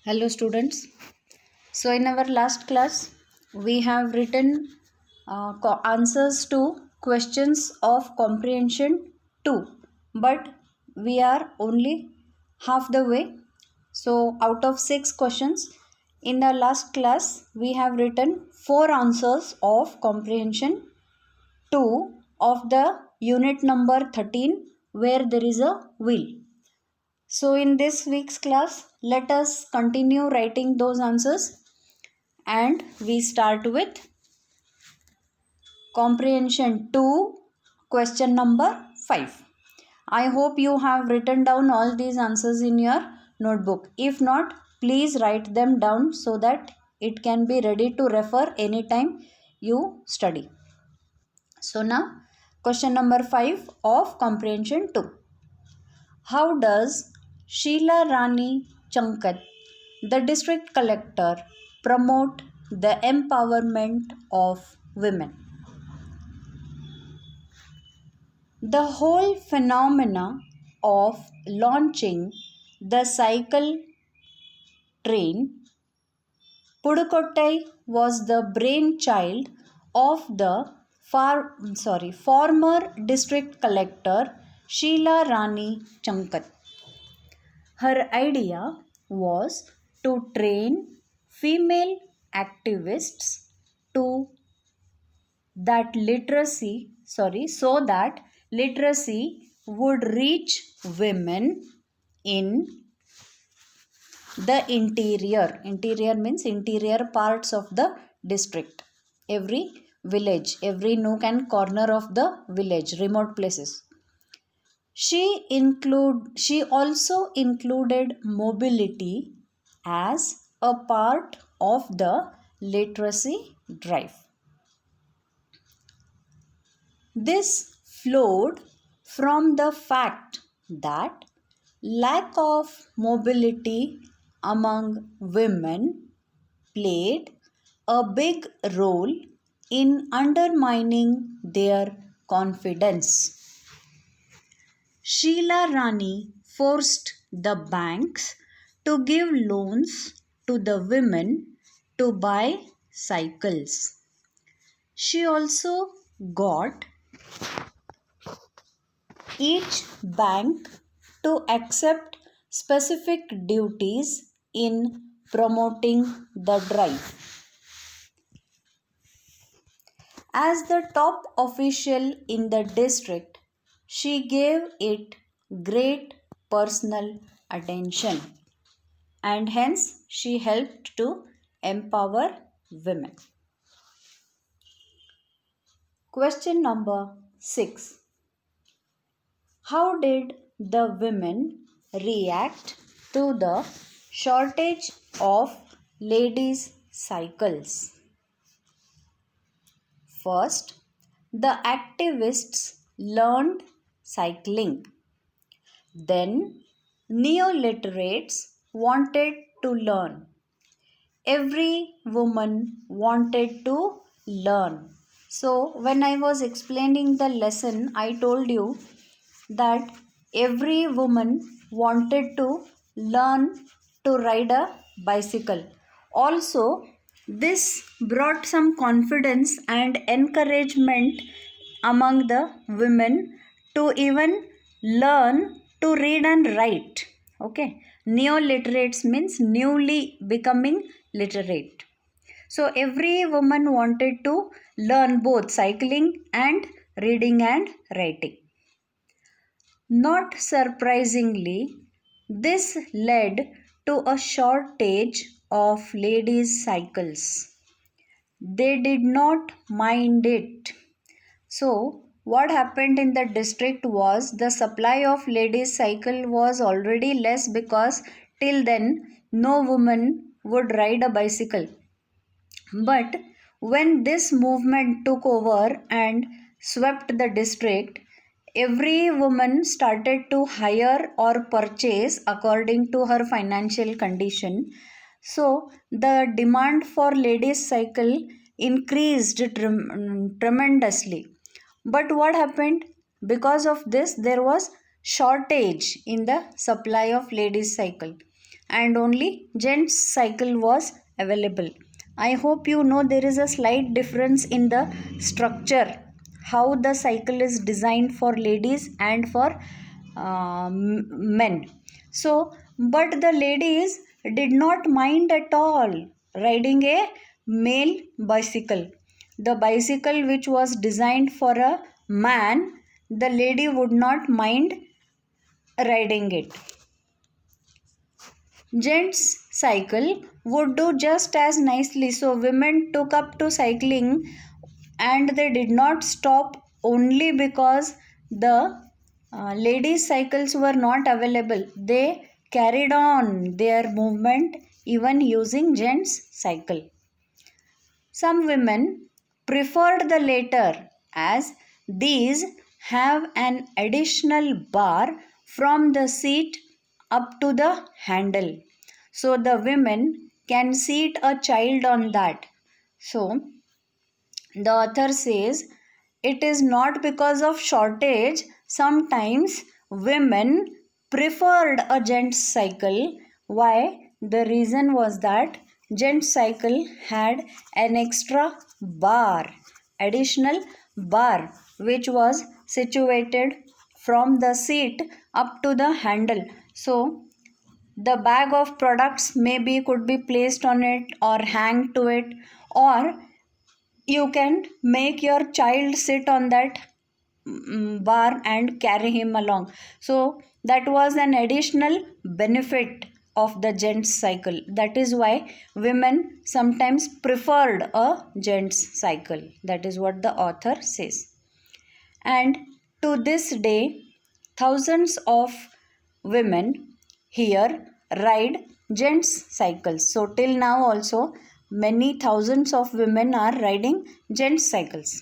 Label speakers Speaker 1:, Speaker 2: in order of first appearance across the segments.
Speaker 1: Hello students. So in our last class we have written answers to questions of comprehension 2, but we are only half the way. So out of 6 questions in the last class we have written 4 answers of comprehension 2 of the unit number 13 where there is a wheel. So in this week's class, let us continue writing those answers and we start with comprehension 2 question number 5. I hope you have written down all these answers in your notebook. If not, please write them down so that it can be ready to refer anytime you study. So now question number 5 of comprehension 2. How does Sheila Rani Chankat, the district collector, promote the empowerment of women? The whole phenomena of launching the cycle train Pudukottai was the brainchild of the former district collector Sheila Rani Chankat. Her idea was to train female activists to so that literacy would reach women in the interior. Interior means interior parts of the district. Every village, every nook and corner of the village, remote places. She also included mobility as a part of the literacy drive. This flowed from the fact that lack of mobility among women played a big role in undermining their confidence. Sheila Rani forced the banks to give loans to the women to buy cycles. She also got each bank to accept specific duties in promoting the drive. As the top official in the district, she gave it great personal attention and hence she helped to empower women. Question number 6. How did the women react to the shortage of ladies' cycles? First, the activists learned cycling. Then, neoliterates wanted to learn. Every woman wanted to learn. So, when I was explaining the lesson, I told you that every woman wanted to learn to ride a bicycle. Also, this brought some confidence and encouragement among the women to even learn to read and write. Okay, neoliterates means newly becoming literate. So every woman wanted to learn both cycling and reading and writing. Not surprisingly, this led to a shortage of ladies' cycles. They did not mind it. So, what happened in the district was the supply of ladies' cycle was already less because till then no woman would ride a bicycle. But when this movement took over and swept the district, every woman started to hire or purchase according to her financial condition. So the demand for ladies' cycle increased tremendously. But what happened? Because of this, there was shortage in the supply of ladies' cycle. and only gents cycle was available. I hope you know there is a slight difference in the structure, how the cycle is designed for ladies and for men. So, but the ladies did not mind at all riding a male bicycle. The bicycle which was designed for a man, the lady would not mind riding it. Gents cycle would do just as nicely. So women took up to cycling and they did not stop only because the ladies cycles were not available. They carried on their movement even using gents cycle. Some women preferred the latter as these have an additional bar from the seat up to the handle. So the women can seat a child on that. So the author says it is not because of shortage. Sometimes women preferred a gents cycle. Why? The reason was that gents cycle had an extra bar, additional bar, which was situated from the seat up to the handle. So the bag of products maybe could be placed on it or hang to it, or you can make your child sit on that bar and carry him along. So that was an additional benefit of the gents cycle. That is why women sometimes preferred a gents cycle. That is what the author says. And to this day thousands of women here ride gents cycles. So till now also many thousands of women are riding gents cycles.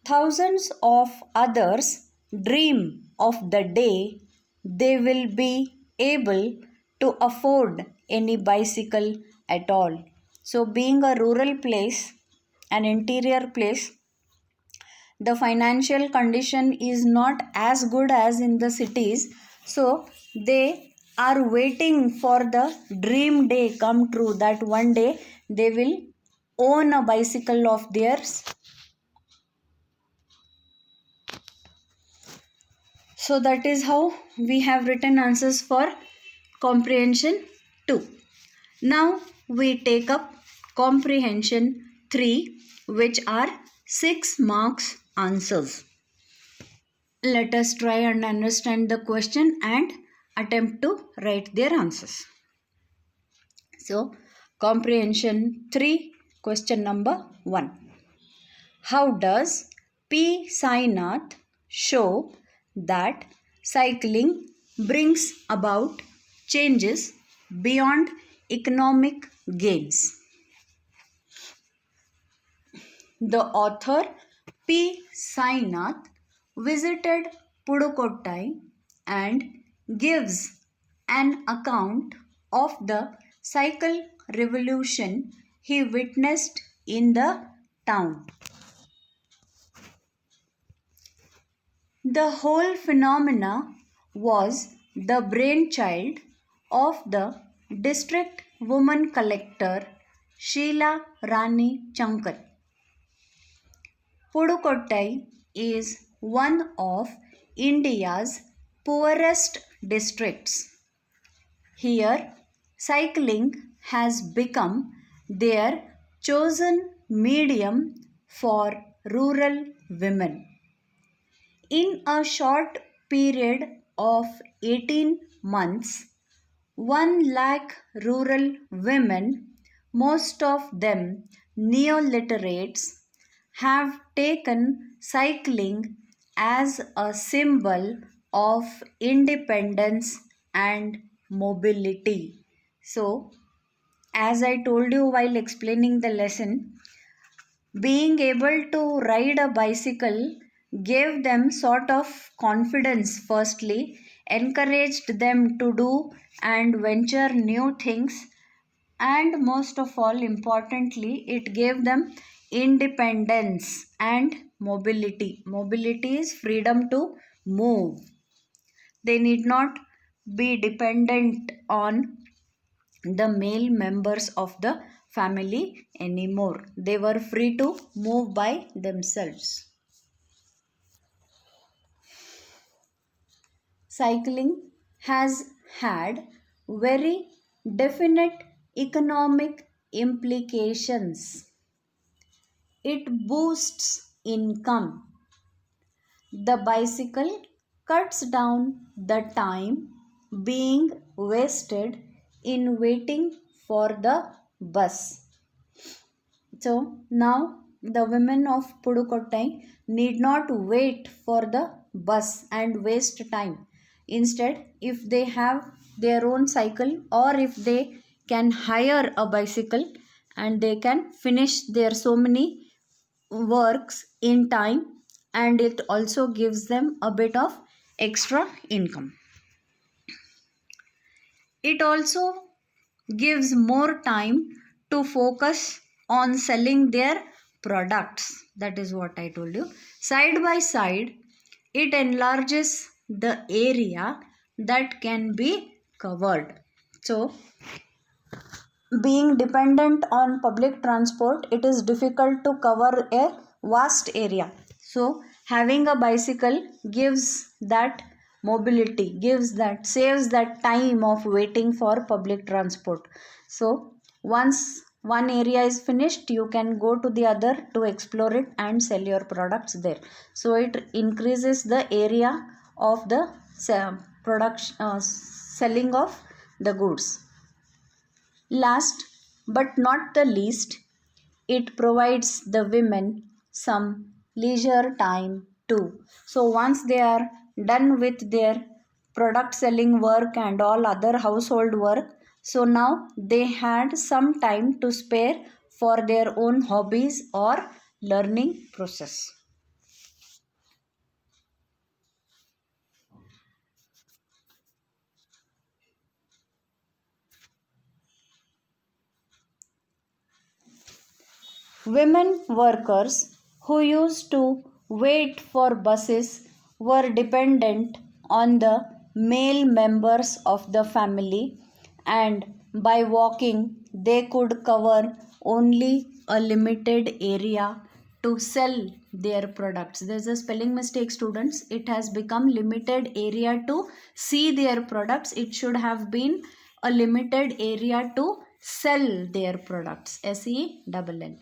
Speaker 1: Thousands of others dream of the day they will be able to afford any bicycle at all. So being a rural place, an interior place, the financial condition is not as good as in the cities. So they are waiting for the dream day come true, that one day they will own a bicycle of theirs. So that is how we have written answers for comprehension 2. Now we take up comprehension 3, which are 6 marks answers. Let us try and understand the question and attempt to write their answers. So, comprehension 3, question number 1. How does P. Sainath show that cycling brings about changes beyond economic gains? The author P. Sainath visited Pudukottai and gives an account of the cycle revolution he witnessed in the town. The whole phenomena was the brainchild of the district woman collector Sheila Rani Chankar. Pudukottai is one of India's poorest districts. Here, cycling has become their chosen medium for rural women. In a short period of 18 months, 1 lakh rural women, most of them neoliterates, have taken cycling as a symbol of independence and mobility. So, as I told you while explaining the lesson, being able to ride a bicycle gave them sort of confidence, firstly, encouraged them to do and venture new things, and most of all importantly it gave them independence and mobility. Mobility is freedom to move. They need not be dependent on the male members of the family anymore. They were free to move by themselves. Cycling has had very definite economic implications. It boosts income. The bicycle cuts down the time being wasted in waiting for the bus. So now the women of Pudukottai need not wait for the bus and waste time. Instead, if they have their own cycle or if they can hire a bicycle and they can finish their so many works in time, and it also gives them a bit of extra income. It also gives more time to focus on selling their products. That is what I told you. Side by side, it enlarges the area that can be covered. So, being dependent on public transport, it is difficult to cover a vast area. So having a bicycle gives that mobility, gives that, saves that time of waiting for public transport. So once one area is finished, you can go to the other to explore it and sell your products there. So it increases the area of the production, selling of the goods. Last but not the least, it provides the women some leisure time too. So once they are done with their product selling work and all other household work, so now they had some time to spare for their own hobbies or learning process. Women workers who used to wait for buses were dependent on the male members of the family, and by walking they could cover only a limited area to sell their products. There's a spelling mistake, students. It has become limited area to see their products. It should have been a limited area to sell their products. SELL.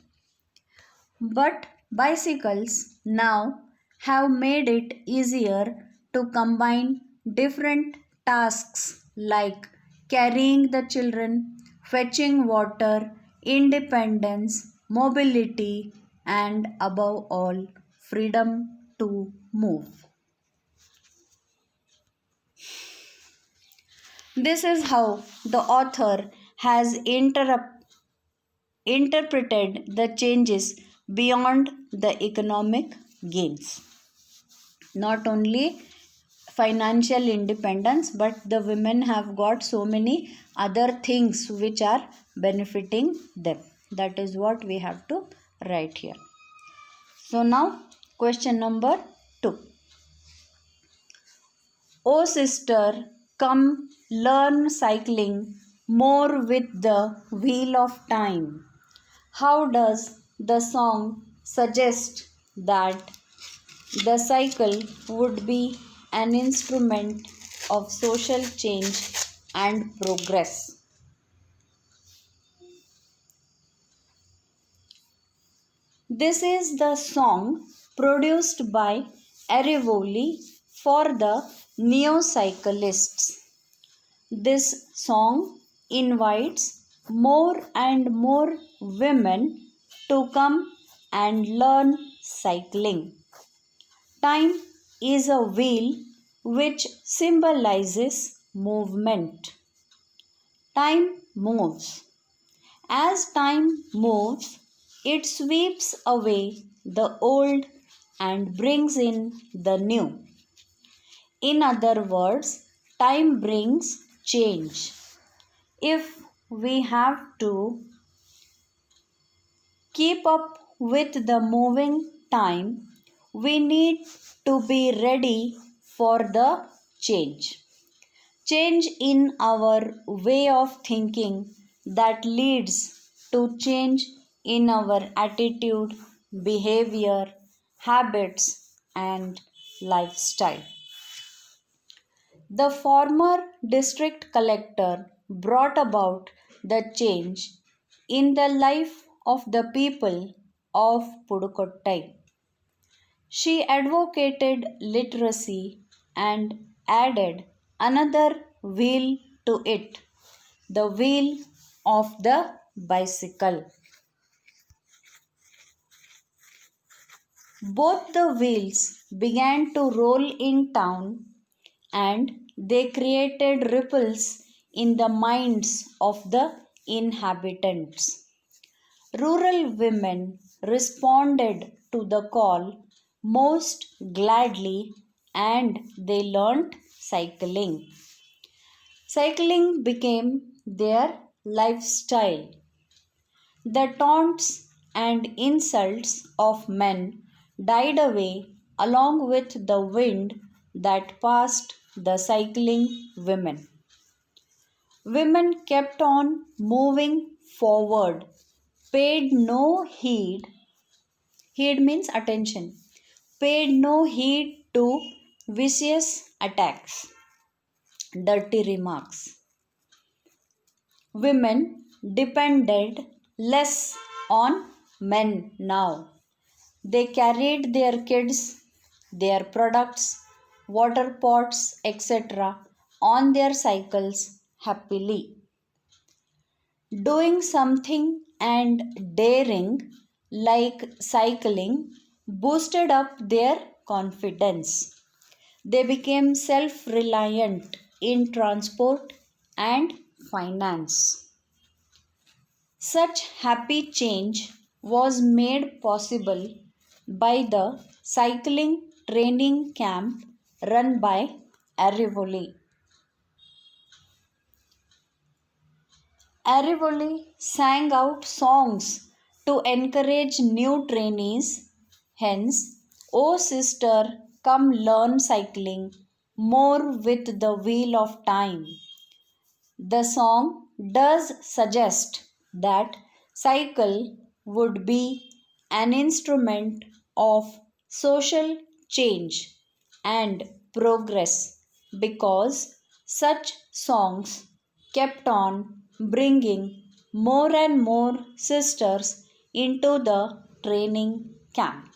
Speaker 1: But bicycles now have made it easier to combine different tasks like carrying the children, fetching water, independence, mobility, and above all, freedom to move. This is how the author has interpreted the changes beyond the economic gains. Not only financial independence, but the women have got so many other things which are benefiting them. That is what we have to write here. So now question number 2. Oh sister, come learn cycling more with the wheel of time. How does the song suggest that the cycle would be an instrument of social change and progress? This is the song produced by Arivoli for the neocyclists. This song invites more and more women to come and learn cycling. Time is a wheel which symbolizes movement. Time moves. As time moves, it sweeps away the old and brings in the new. In other words, time brings change. If we have to keep up with the moving time, we need to be ready for the change. change in our way of thinking that leads to change in our attitude, behavior, habits, and lifestyle. The former district collector brought about the change in the life of the people of Pudukottai. She advocated literacy and added another wheel to it, the wheel of the bicycle. Both the wheels began to roll in town and they created ripples in the minds of the inhabitants. Rural women responded to the call most gladly and they learnt cycling. Cycling became their lifestyle. The taunts and insults of men died away along with the wind that passed the cycling women. Women kept on moving forward, paid no heed, heed means attention, paid no heed to vicious attacks, dirty remarks. Women depended less on men now. They carried their kids, their products, water pots, etc. on their cycles happily. Doing something and daring like cycling boosted up their confidence. They became self reliant in transport and finance. Such happy change was made possible by the cycling training camp run by Arivoli. Arivoli sang out songs to encourage new trainees. Hence, O sister, come learn cycling more with the wheel of time. The song does suggest that cycle would be an instrument of social change and progress because such songs kept on bringing more and more sisters into the training camp.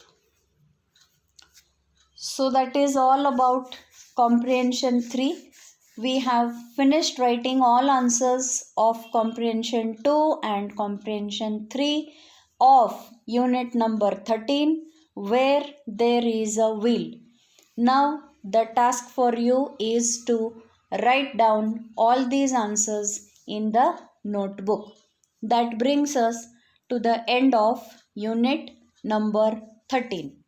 Speaker 1: So that is all about comprehension 3. We have finished writing all answers of comprehension 2 and comprehension 3 of unit number 13 where there is a wheel. Now the task for you is to write down all these answers in the notebook. That brings us to the end of unit number 13.